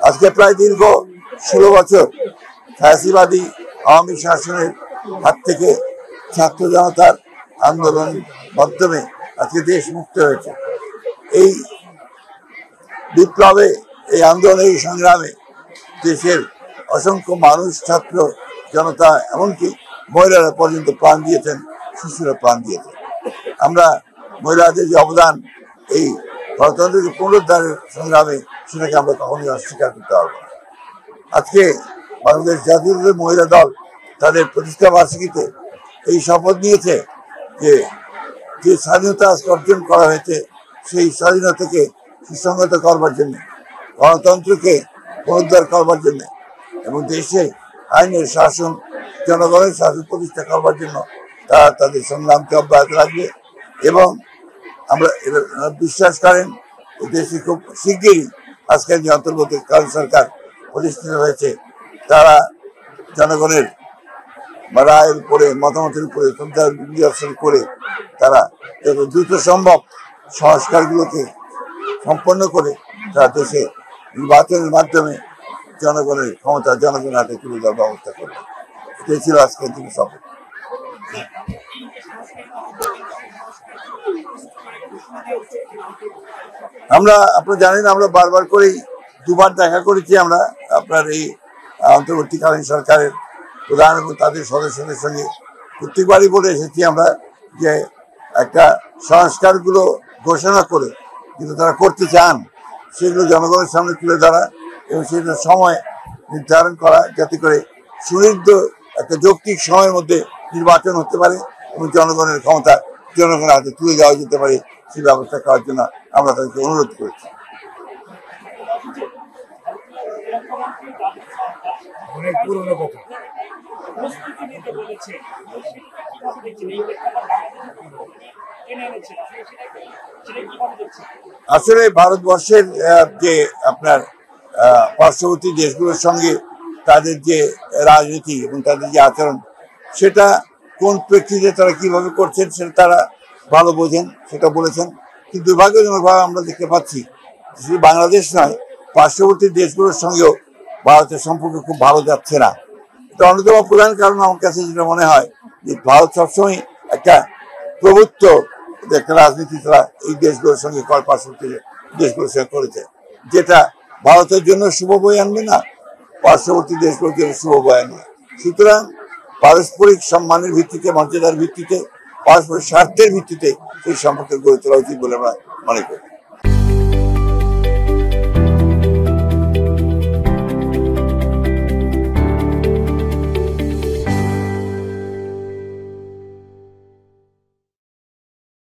আজকে প্রায় দীর্ঘ 16 বছর ফ্যাসিবাদী আওয়ামী শাসনের হাত থেকে ছাত্র জনতার আন্দোলন মাধ্যমে আজকে দেশ মুক্ত হয়েছে। এই বিপ্লবে, এই আন্দোলনে, এই সংগ্রামে দেশের অসংখ্য মানুষ, ছাত্র জনতা, এমনকি মহিলারা পর্যন্ত প্রাণ দিয়েছেন, শিশুরা প্রাণ দিয়েছেন। আমরা মহিলাদের যে অবদান এই গণতন্ত্রের পুনরুদ্ধারের সংগ্রামে, সেটাকে আমরা কখনোই অস্বীকার করতে পারবো না। আজকে বাংলাদেশ জাতীয়তাবাদী মহিলা দল তাদের প্রতিষ্ঠা বার্ষিকীতে এই শপথ নিয়েছে যে যে স্বাধীনতা অর্জন করা হয়েছে সেই স্বাধীনতাকে সুসংগত করবার জন্য, গণতন্ত্রকে পুনরুদ্ধার করবার জন্য এবং দেশে আইনের শাসন, জনগণের শাসন প্রতিষ্ঠা করবার জন্য তারা তাদের সংগ্রামকে অব্যাহত রাখবে। এবং আমরা বিশ্বাস করেন দেশে খুব শিগগিরই আজকের যে অন্তর্বর্তীকালীন সরকার প্রতিষ্ঠিত হয়েছে, তারা জনগণের রায়ের উপরে, মতামতের উপরে বিবেচনা করে তারা যত দ্রুত সম্ভব সংস্কারগুলোকে সম্পন্ন করে তারা দেশে নির্বাচনের মাধ্যমে জনগণের ক্ষমতা জনগণের হাতে তুলে দেওয়ার ব্যবস্থা করবে। এটাই ছিল আজকের দিনে শপথ। আপনারা জানেন, আমরা বারবার করেই দুবার দেখা করেছি। আমরা আপনার এই অন্তর্বর্তীকালীন সরকারের প্রধান এবং তাদের সদস্যদের সঙ্গে প্রত্যেকবারই বলে এসেছি আমরা যে একটা সংস্কারগুলো ঘোষণা করে কিন্তু তারা করতে চান, সেগুলো জনগণের সামনে তুলে ধরা এবং সেটা সময় নির্ধারণ করা, যাতে করে সুনির্দিষ্ট একটা যৌক্তিক সময়ের মধ্যে নির্বাচন হতে পারে এবং জনগণের ক্ষমতা জনগণের হাতে তুলে দেওয়া যেতে পারে, সেই ব্যবস্থা করার জন্য আমরা তাদেরকে অনুরোধ করেছি। আসলে ভারতবর্ষের যে আপনার পার্শ্ববর্তী দেশগুলোর সঙ্গে তাদের যে রাজনীতি এবং তাদের যে আচরণ, সেটা কোন প্রেক্ষিতে তারা কিভাবে করছেন সেটা তারা ভালো বোঝেন, সেটা বলেছেন। কিন্তু দুর্ভাগ্যজনকভাবে আমরা দেখতে পাচ্ছি শুধু বাংলাদেশ নয়, পার্শ্ববর্তী দেশগুলোর সঙ্গেও ভারতের সম্পর্ক খুব ভালো যাচ্ছে না। এটা অন্যতম প্রধান কারণ আমার কাছে যেটা মনে হয় যে ভারত সবসময় একটা প্রভুত্ব একটা রাজনীতি তারা এই দেশগুলোর সঙ্গে পার্শ্ববর্তী দেশগুলোর সঙ্গে করেছে, যেটা ভারতের জন্য শুভ বয়ে আনবে না, পার্শ্ববর্তী দেশগুলোর জন্য শুভ বয়ে আনবে। সুতরাং পারস্পরিক সম্মানের ভিত্তিতে, মর্যাদার ভিত্তিতে, পারস্পরিক স্বার্থের ভিত্তিতে এই সম্পর্ক গড়ে তোলা উচিত বলে আমরা মনে করি।